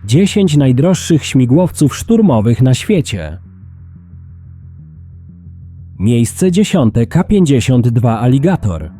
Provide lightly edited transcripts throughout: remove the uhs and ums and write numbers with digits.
10 najdroższych śmigłowców szturmowych na świecie. Miejsce 10. K-52 Alligator.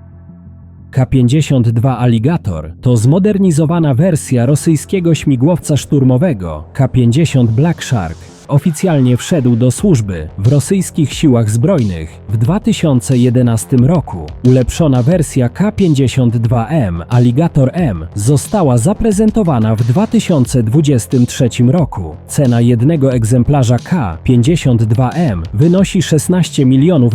K-52 Alligator to zmodernizowana wersja rosyjskiego śmigłowca szturmowego K-50 Black Shark. Oficjalnie wszedł do służby w rosyjskich siłach zbrojnych w 2011 roku. Ulepszona wersja K-52M Alligator M została zaprezentowana w 2023 roku. Cena jednego egzemplarza K-52M wynosi $16 milionów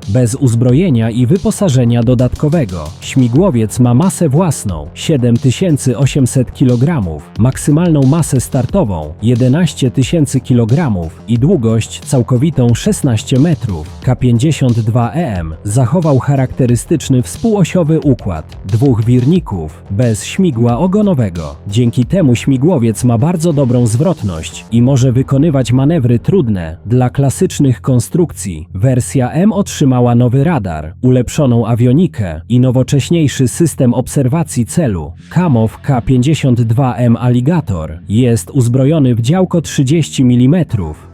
bez uzbrojenia i wyposażenia dodatkowego. Śmigłowiec ma masę własną 7800 kg, maksymalną masę startową 11 000 kg i długość całkowitą 16 metrów. K-52M zachował charakterystyczny współosiowy układ dwóch wirników bez śmigła ogonowego. Dzięki temu śmigłowiec ma bardzo dobrą zwrotność i może wykonywać manewry trudne dla klasycznych konstrukcji. Wersja M otrzymała nowy radar, ulepszoną awionikę i nowocześniejszy system obserwacji celu. KAMOW K-52M Alligator jest uzbrojony w działko 30 mm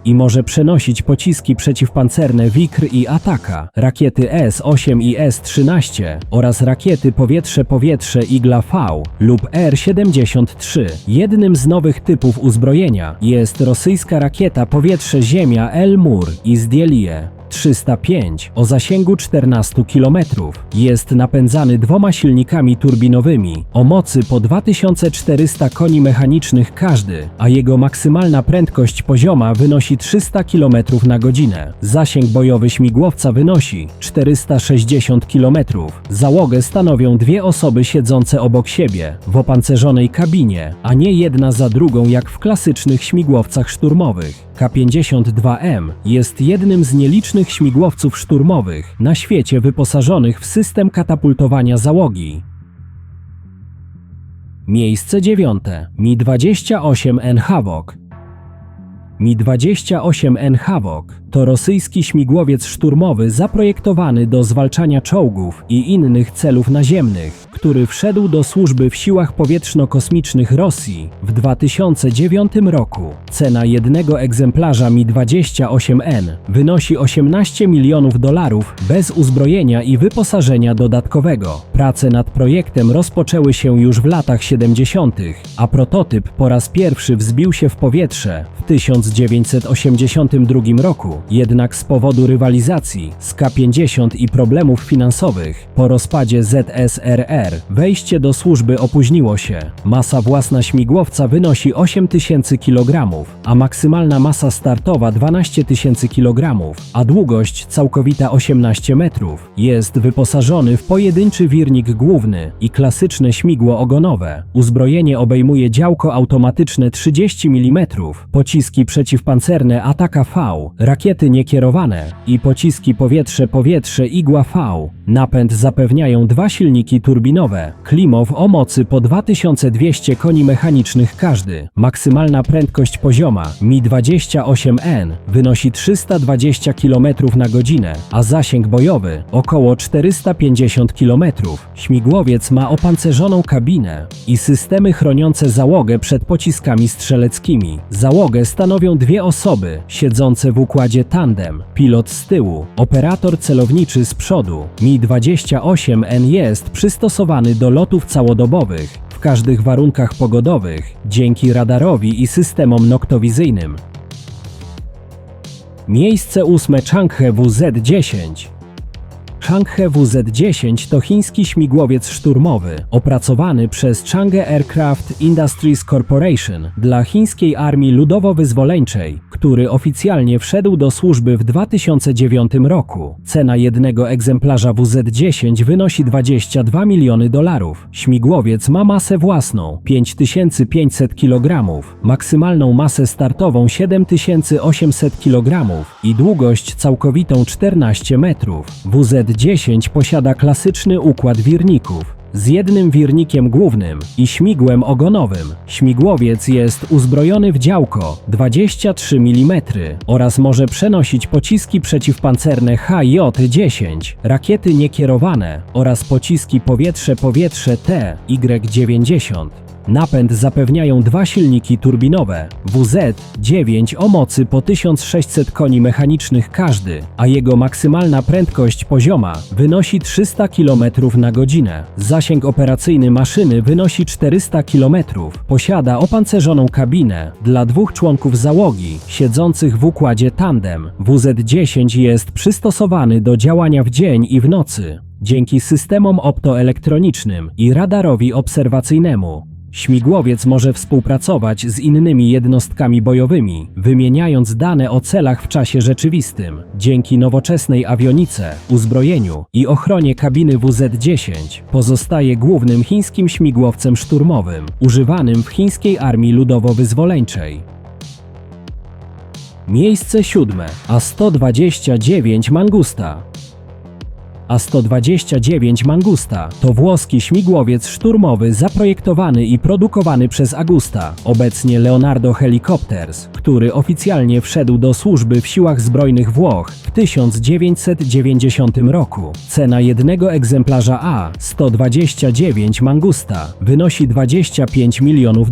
i może przenosić pociski przeciwpancerne Wikr i Ataka, rakiety S-8 i S-13 oraz rakiety powietrze-powietrze Igla V lub R-73. Jednym z nowych typów uzbrojenia jest rosyjska rakieta powietrze-ziemia El-Mur Izdelie 305 o zasięgu 14 km. Jest napędzany dwoma silnikami turbinowymi o mocy po 2400 koni mechanicznych każdy, a jego maksymalna prędkość pozioma wynosi 300 km na godzinę. Zasięg bojowy śmigłowca wynosi 460 km. Załogę stanowią dwie osoby siedzące obok siebie w opancerzonej kabinie, a nie jedna za drugą jak w klasycznych śmigłowcach szturmowych. K-52M jest jednym z nielicznych śmigłowców szturmowych na świecie wyposażonych w system katapultowania załogi. Miejsce 9. Mi-28N Hawk. Mi-28N Hawk to rosyjski śmigłowiec szturmowy zaprojektowany do zwalczania czołgów i innych celów naziemnych, który wszedł do służby w siłach powietrzno-kosmicznych Rosji w 2009 roku. Cena jednego egzemplarza Mi-28N wynosi $18 milionów bez uzbrojenia i wyposażenia dodatkowego. Prace nad projektem rozpoczęły się już w latach 70., a prototyp po raz pierwszy wzbił się w powietrze w 1982 roku. Jednak z powodu rywalizacji z K-50 i problemów finansowych po rozpadzie ZSRR wejście do służby opóźniło się. Masa własna śmigłowca wynosi 8000 kg, a maksymalna masa startowa 12 000 kg, a długość całkowita 18 metrów. Jest wyposażony w pojedynczy wirnik główny i klasyczne śmigło ogonowe. Uzbrojenie obejmuje działko automatyczne 30 mm, pociski przeciwpancerne Ataka V, rakiety niekierowane i pociski powietrze-powietrze Igła V. Napęd zapewniają dwa silniki turbinowe Klimow o mocy po 2200 koni mechanicznych każdy. Maksymalna prędkość pozioma Mi-28N wynosi 320 km na godzinę, a zasięg bojowy około 450 km. Śmigłowiec ma opancerzoną kabinę i systemy chroniące załogę przed pociskami strzeleckimi. Załogę stanowią dwie osoby siedzące w układzie tandem, pilot z tyłu, operator celowniczy z przodu. Mi-28N jest przystosowany do lotów całodobowych w każdych warunkach pogodowych dzięki radarowi i systemom noktowizyjnym. Miejsce 8. Changhe WZ-10. Changhe WZ-10 to chiński śmigłowiec szturmowy opracowany przez Changhe Aircraft Industries Corporation dla chińskiej armii ludowo-wyzwoleńczej, który oficjalnie wszedł do służby w 2009 roku. Cena jednego egzemplarza WZ-10 wynosi $22 miliony. Śmigłowiec ma masę własną 5500 kg, maksymalną masę startową 7800 kg i długość całkowitą 14 metrów. WZ-10 posiada klasyczny układ wirników z jednym wirnikiem głównym i śmigłem ogonowym. Śmigłowiec jest uzbrojony w działko 23 mm oraz może przenosić pociski przeciwpancerne HJ-10, rakiety niekierowane oraz pociski powietrze-powietrze TY-90. Napęd zapewniają dwa silniki turbinowe WZ-9 o mocy po 1600 koni mechanicznych każdy, a jego maksymalna prędkość pozioma wynosi 300 km na godzinę. Zasięg operacyjny maszyny wynosi 400 km. Posiada opancerzoną kabinę dla dwóch członków załogi siedzących w układzie tandem. WZ-10 jest przystosowany do działania w dzień i w nocy dzięki systemom optoelektronicznym i radarowi obserwacyjnemu. Śmigłowiec może współpracować z innymi jednostkami bojowymi, wymieniając dane o celach w czasie rzeczywistym. Dzięki nowoczesnej awionice, uzbrojeniu i ochronie kabiny WZ-10 pozostaje głównym chińskim śmigłowcem szturmowym, używanym w chińskiej armii ludowo-wyzwoleńczej. Miejsce 7. A-129 Mangusta. A-129 Mangusta to włoski śmigłowiec szturmowy zaprojektowany i produkowany przez Agusta, obecnie Leonardo Helicopters, który oficjalnie wszedł do służby w siłach zbrojnych Włoch w 1990 roku. Cena jednego egzemplarza A-129 Mangusta wynosi $25 milionów.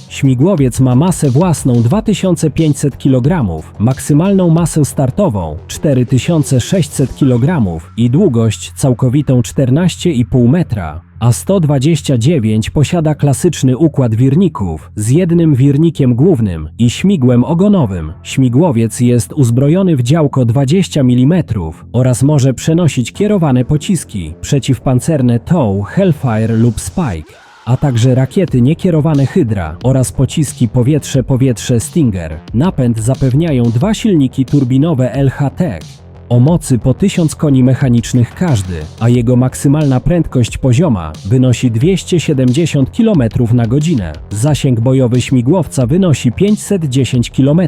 Śmigłowiec ma masę własną 2500 kg, maksymalną masę startową 4600 kg i długość całkowitą 14,5 metra. A-129 posiada klasyczny układ wirników z jednym wirnikiem głównym i śmigłem ogonowym. Śmigłowiec jest uzbrojony w działko 20 mm oraz może przenosić kierowane pociski przeciwpancerne TOW, Hellfire lub Spike, a także rakiety niekierowane Hydra oraz pociski powietrze-powietrze Stinger. Napęd zapewniają dwa silniki turbinowe LHT o mocy po 1000 koni mechanicznych każdy, a jego maksymalna prędkość pozioma wynosi 270 km na godzinę. Zasięg bojowy śmigłowca wynosi 510 km.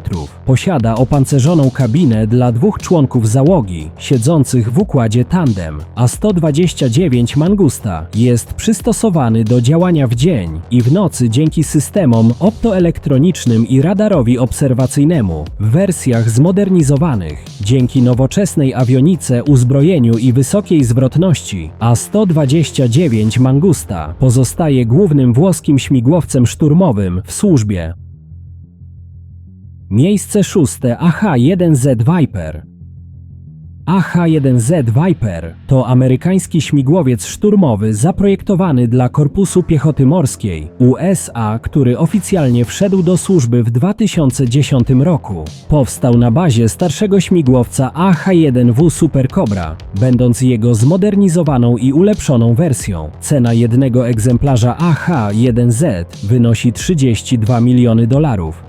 Posiada opancerzoną kabinę dla dwóch członków załogi siedzących w układzie tandem. A-129 Mangusta jest przystosowany do działania w dzień i w nocy dzięki systemom optoelektronicznym i radarowi obserwacyjnemu w wersjach zmodernizowanych. Dzięki nowoczesnej awionice, uzbrojeniu i wysokiej zwrotności A-129 Mangusta pozostaje głównym włoskim śmigłowcem szturmowym w służbie. Miejsce 6. AH-1Z Viper. AH-1Z Viper to amerykański śmigłowiec szturmowy zaprojektowany dla Korpusu Piechoty Morskiej USA, który oficjalnie wszedł do służby w 2010 roku. Powstał na bazie starszego śmigłowca AH-1W Super Cobra, będąc jego zmodernizowaną i ulepszoną wersją. Cena jednego egzemplarza AH-1Z wynosi $32 miliony.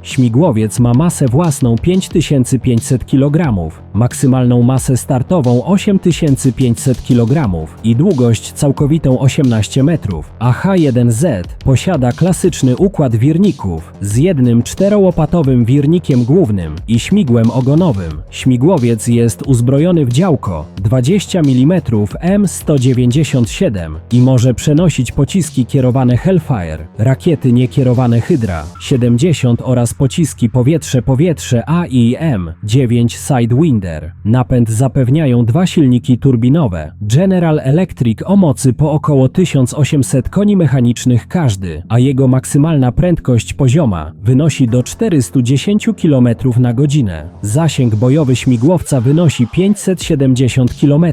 Śmigłowiec ma masę własną 5500 kg, maksymalną masę startową 8500 kg i długość całkowitą 18 metrów. AH-1Z posiada klasyczny układ wirników z jednym czterołopatowym wirnikiem głównym i śmigłem ogonowym. Śmigłowiec jest uzbrojony w działko 20 mm M197 i może przenosić pociski kierowane Hellfire, rakiety niekierowane Hydra 70 oraz pociski powietrze-powietrze AIM-9 Sidewinder. Napęd zapewniają dwa silniki turbinowe General Electric o mocy po około 1800 koni mechanicznych każdy, a jego maksymalna prędkość pozioma wynosi do 410 km na godzinę. Zasięg bojowy śmigłowca wynosi 570 km.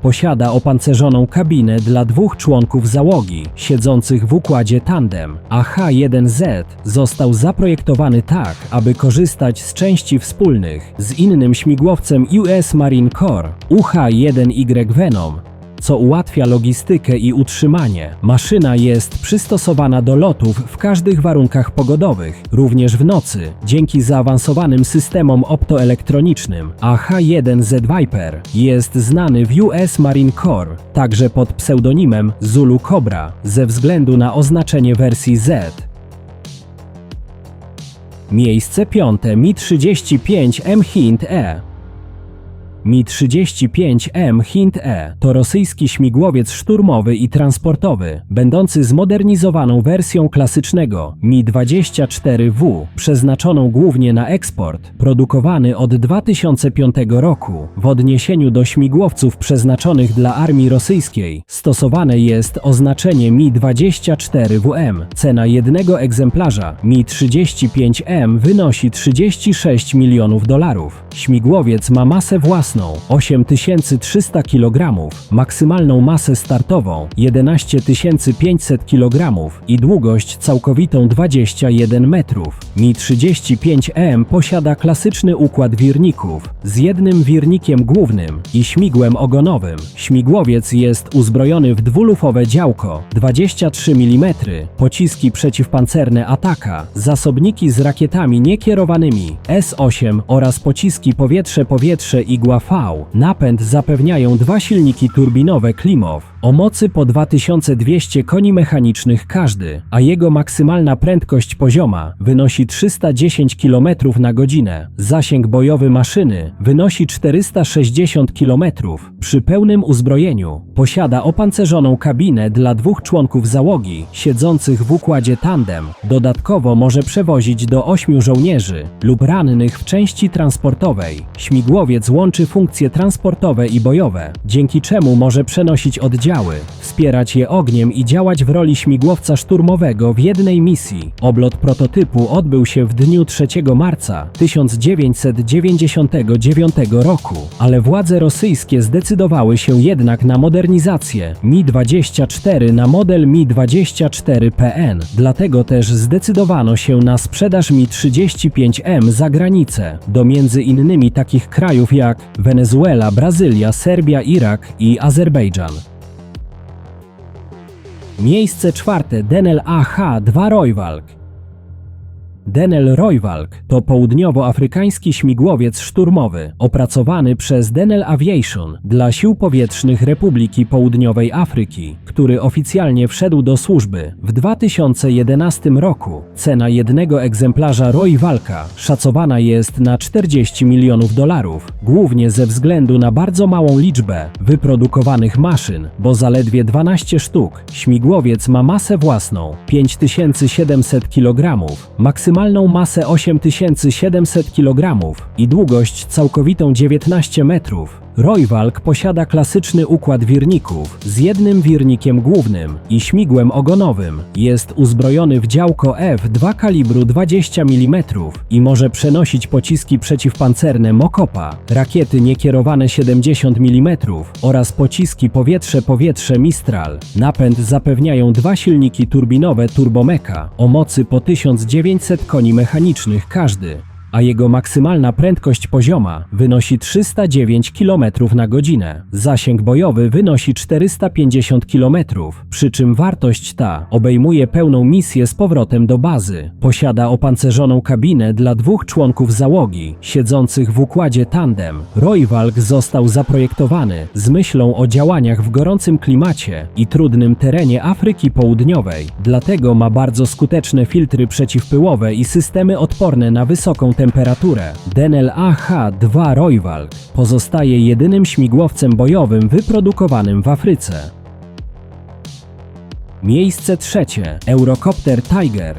Posiada opancerzoną kabinę dla dwóch członków załogi siedzących w układzie tandem. AH-1Z został zaprojektowany tak, aby korzystać z części wspólnych z innym śmigłowcem US Marine Corps UH-1Y Venom, co ułatwia logistykę i utrzymanie. Maszyna jest przystosowana do lotów w każdych warunkach pogodowych, również w nocy, dzięki zaawansowanym systemom optoelektronicznym. AH-1Z Viper jest znany w US Marine Corps także pod pseudonimem Zulu Cobra ze względu na oznaczenie wersji Z. Miejsce 5. Mi-35 M Hind E. Mi-35M Hind-E to rosyjski śmigłowiec szturmowy i transportowy, będący zmodernizowaną wersją klasycznego Mi-24W, przeznaczoną głównie na eksport, produkowany od 2005 roku. W odniesieniu do śmigłowców przeznaczonych dla armii rosyjskiej stosowane jest oznaczenie Mi-24WM. Cena jednego egzemplarza Mi-35M wynosi $36 milionów. Śmigłowiec ma masę własną 8300 kg, maksymalną masę startową 11500 kg i długość całkowitą 21 metrów. Mi-35M posiada klasyczny układ wirników z jednym wirnikiem głównym i śmigłem ogonowym. Śmigłowiec jest uzbrojony w dwulufowe działko 23 mm, pociski przeciwpancerne Ataka, zasobniki z rakietami niekierowanymi S-8 oraz pociski powietrze-powietrze Igła-V. Napęd zapewniają dwa silniki turbinowe Klimow o mocy po 2200 koni mechanicznych każdy, a jego maksymalna prędkość pozioma wynosi 310 km na godzinę. Zasięg bojowy maszyny wynosi 460 km. Przy pełnym uzbrojeniu posiada opancerzoną kabinę dla dwóch członków załogi siedzących w układzie tandem. Dodatkowo może przewozić do 8 żołnierzy lub rannych w części transportowej. Śmigłowiec łączy funkcje transportowe i bojowe, dzięki czemu może przenosić oddziały, wspierać je ogniem i działać w roli śmigłowca szturmowego w jednej misji. Oblot prototypu odbył się w dniu 3 marca 1999 roku, ale władze rosyjskie zdecydowały się jednak na modernizację Mi-24 na model Mi-24PN. Dlatego też zdecydowano się na sprzedaż Mi-35M za granicę do m.in. takich krajów jak Wenezuela, Brazylia, Serbia, Irak i Azerbejdżan. Miejsce czwarte. Denel AH-2 Royvalk. Denel Royvalk to południowoafrykański śmigłowiec szturmowy opracowany przez Denel Aviation dla Sił Powietrznych Republiki Południowej Afryki, który oficjalnie wszedł do służby w 2011 roku. Cena jednego egzemplarza Royvalka szacowana jest na $40 milionów, głównie ze względu na bardzo małą liczbę wyprodukowanych maszyn, bo zaledwie 12 sztuk. Śmigłowiec ma masę własną 5700 kg, maksymalną masę 8700 kg i długość całkowitą 19 metrów. Royvalk posiada klasyczny układ wirników z jednym wirnikiem głównym i śmigłem ogonowym. Jest uzbrojony w działko F2 kalibru 20 mm i może przenosić pociski przeciwpancerne Mokopa, rakiety niekierowane 70 mm oraz pociski powietrze-powietrze Mistral. Napęd zapewniają dwa silniki turbinowe Turbomeka o mocy po 1900 koni mechanicznych każdy, a jego maksymalna prędkość pozioma wynosi 309 km na godzinę. Zasięg bojowy wynosi 450 km, przy czym wartość ta obejmuje pełną misję z powrotem do bazy. Posiada opancerzoną kabinę dla dwóch członków załogi siedzących w układzie tandem. Royvalk został zaprojektowany z myślą o działaniach w gorącym klimacie i trudnym terenie Afryki Południowej, dlatego ma bardzo skuteczne filtry przeciwpyłowe i systemy odporne na wysoką temperaturę. Denel AH-2 Royvalk pozostaje jedynym śmigłowcem bojowym wyprodukowanym w Afryce. Miejsce trzecie. Eurocopter Tiger.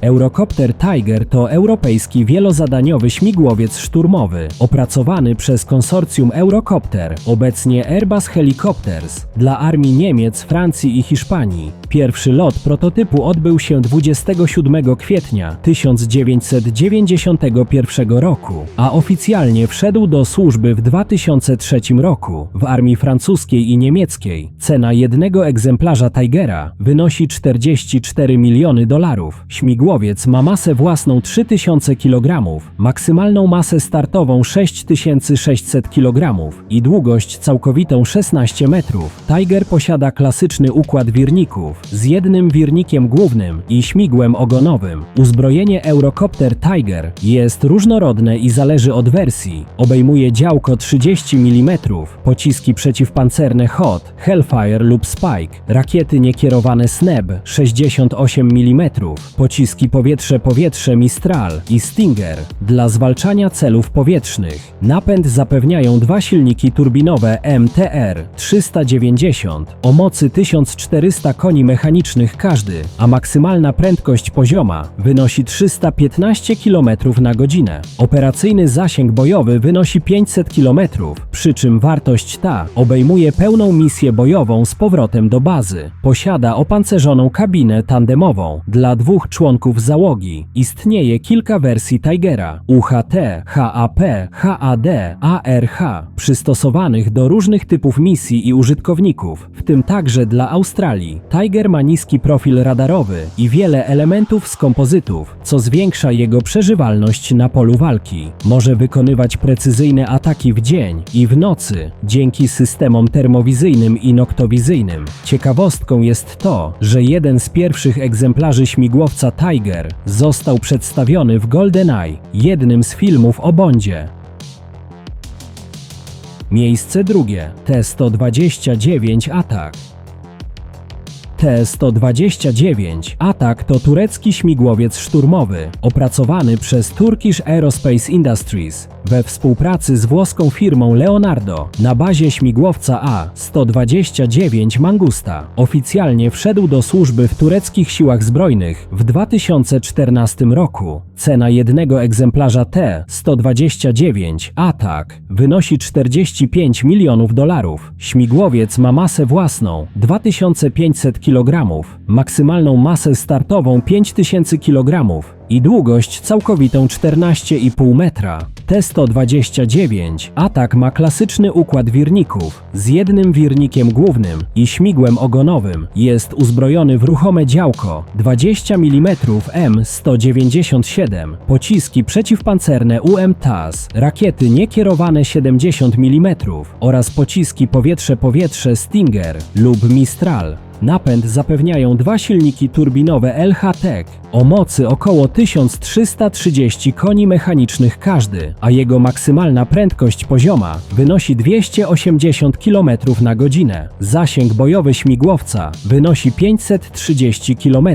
Eurocopter Tiger to europejski wielozadaniowy śmigłowiec szturmowy opracowany przez konsorcjum Eurocopter, obecnie Airbus Helicopters, dla armii Niemiec, Francji i Hiszpanii. Pierwszy lot prototypu odbył się 27 kwietnia 1991 roku, a oficjalnie wszedł do służby w 2003 roku w armii francuskiej i niemieckiej. Cena jednego egzemplarza Tigera wynosi $44 miliony. Śmigłowiec ma masę własną 3000 kg, maksymalną masę startową 6600 kg i długość całkowitą 16 metrów. Tiger posiada klasyczny układ wirników z jednym wirnikiem głównym i śmigłem ogonowym. Uzbrojenie Eurocopter Tiger jest różnorodne i zależy od wersji. Obejmuje działko 30 mm, pociski przeciwpancerne HOT, Hellfire lub Spike, rakiety niekierowane SNEB 68 mm, pociski powietrze-powietrze Mistral i Stinger dla zwalczania celów powietrznych. Napęd zapewniają dwa silniki turbinowe MTR 390 o mocy 1400 koni mechanicznych każdy, a maksymalna prędkość pozioma wynosi 315 km na godzinę. Operacyjny zasięg bojowy wynosi 500 km, przy czym wartość ta obejmuje pełną misję bojową z powrotem do bazy. Posiada opancerzoną kabinę tandemową dla dwóch członków załogi. Istnieje kilka wersji Tigera UHT, HAP, HAD, ARH, przystosowanych do różnych typów misji i użytkowników, w tym także dla Australii. Tiger ma niski profil radarowy i wiele elementów z kompozytów, co zwiększa jego przeżywalność na polu walki. Może wykonywać precyzyjne ataki w dzień i w nocy dzięki systemom termowizyjnym i noktowizyjnym. Ciekawostką jest to, że jeden z pierwszych egzemplarzy śmigłowca Tiger został przedstawiony w GoldenEye, jednym z filmów o Bondzie. Miejsce drugie. T-129 Atak. T-129 Atak to turecki śmigłowiec szturmowy, opracowany przez Turkish Aerospace Industries we współpracy z włoską firmą Leonardo na bazie śmigłowca A-129 Mangusta. Oficjalnie wszedł do służby w tureckich siłach zbrojnych w 2014 roku. Cena jednego egzemplarza T-129 Atak wynosi $45 milionów. Śmigłowiec ma masę własną 2500 kg, maksymalną masę startową 5000 kg i długość całkowitą 14,5 metra. T-129 Atak ma klasyczny układ wirników z jednym wirnikiem głównym i śmigłem ogonowym. Jest uzbrojony w ruchome działko 20 mm M197, pociski przeciwpancerne UMTAS, rakiety niekierowane 70 mm oraz pociski powietrze-powietrze Stinger lub Mistral. Napęd zapewniają dwa silniki turbinowe LH-Tech o mocy około 1330 koni mechanicznych każdy, a jego maksymalna prędkość pozioma wynosi 280 km na godzinę. Zasięg bojowy śmigłowca wynosi 530 km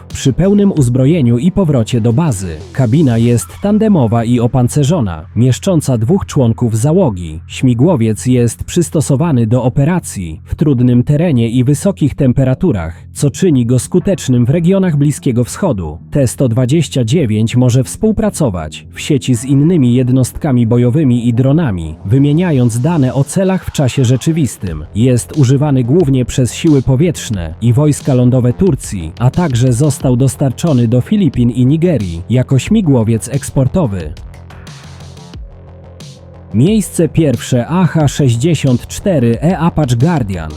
przy pełnym uzbrojeniu i powrocie do bazy. Kabina jest tandemowa i opancerzona, mieszcząca dwóch członków załogi. Śmigłowiec jest przystosowany do operacji w trudnym terenie i wysokich temperaturach, co czyni go skutecznym w regionach Bliskiego Wschodu. T-129 może współpracować w sieci z innymi jednostkami bojowymi i dronami, wymieniając dane o celach w czasie rzeczywistym. Jest używany głównie przez siły powietrzne i wojska lądowe Turcji, a także został dostarczony do Filipin i Nigerii jako śmigłowiec eksportowy. Miejsce pierwsze. AH-64E Apache Guardian.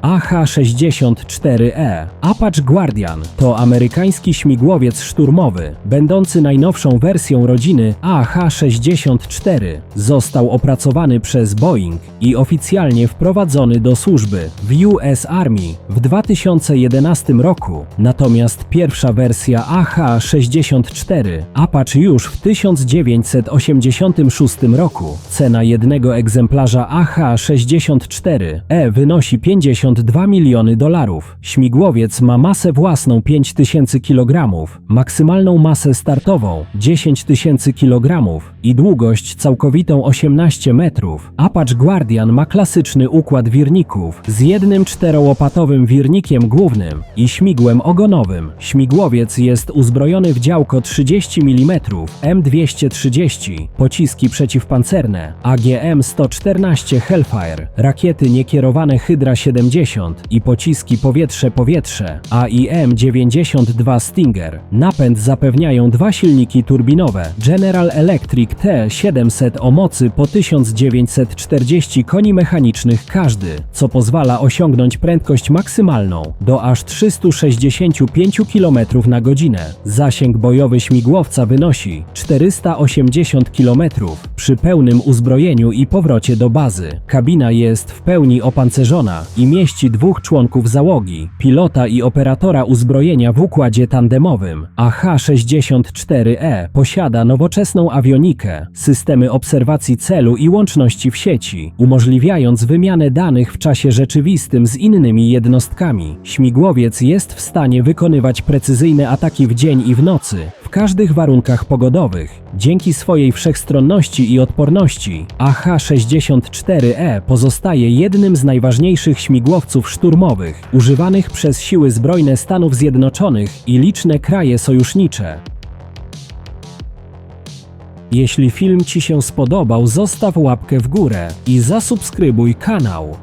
AH-64E Apache Guardian to amerykański śmigłowiec szturmowy, będący najnowszą wersją rodziny AH-64. Został opracowany przez Boeing i oficjalnie wprowadzony do służby w US Army w 2011 roku, natomiast pierwsza wersja AH-64 Apache już w 1986 roku. Cena jednego egzemplarza AH-64E wynosi $52 miliony. Śmigłowiec ma masę własną 5000 kg, maksymalną masę startową 10 000 kg i długość całkowitą 18 metrów. Apache Guardian ma klasyczny układ wirników z jednym czterołopatowym wirnikiem głównym i śmigłem ogonowym. Śmigłowiec jest uzbrojony w działko 30 mm M230, pociski przeciwpancerne AGM-114 Hellfire, rakiety niekierowane Hydra 70 i pociski powietrze-powietrze AIM-92 Stinger. Napęd zapewniają dwa silniki turbinowe General Electric T700 o mocy po 1940 koni mechanicznych każdy, co pozwala osiągnąć prędkość maksymalną do aż 365 km na godzinę. Zasięg bojowy śmigłowca wynosi 480 km przy pełnym uzbrojeniu i powrocie do bazy. Kabina jest w pełni opancerzona i mieści 32 członków załogi, pilota i operatora uzbrojenia w układzie tandemowym. AH-64E posiada nowoczesną awionikę, systemy obserwacji celu i łączności w sieci, umożliwiając wymianę danych w czasie rzeczywistym z innymi jednostkami. Śmigłowiec jest w stanie wykonywać precyzyjne ataki w dzień i w nocy, w każdych warunkach pogodowych. Dzięki swojej wszechstronności i odporności, AH-64E pozostaje jednym z najważniejszych śmigłowców szturmowych, używanych przez siły zbrojne Stanów Zjednoczonych i liczne kraje sojusznicze. Jeśli film Ci się spodobał, zostaw łapkę w górę i zasubskrybuj kanał.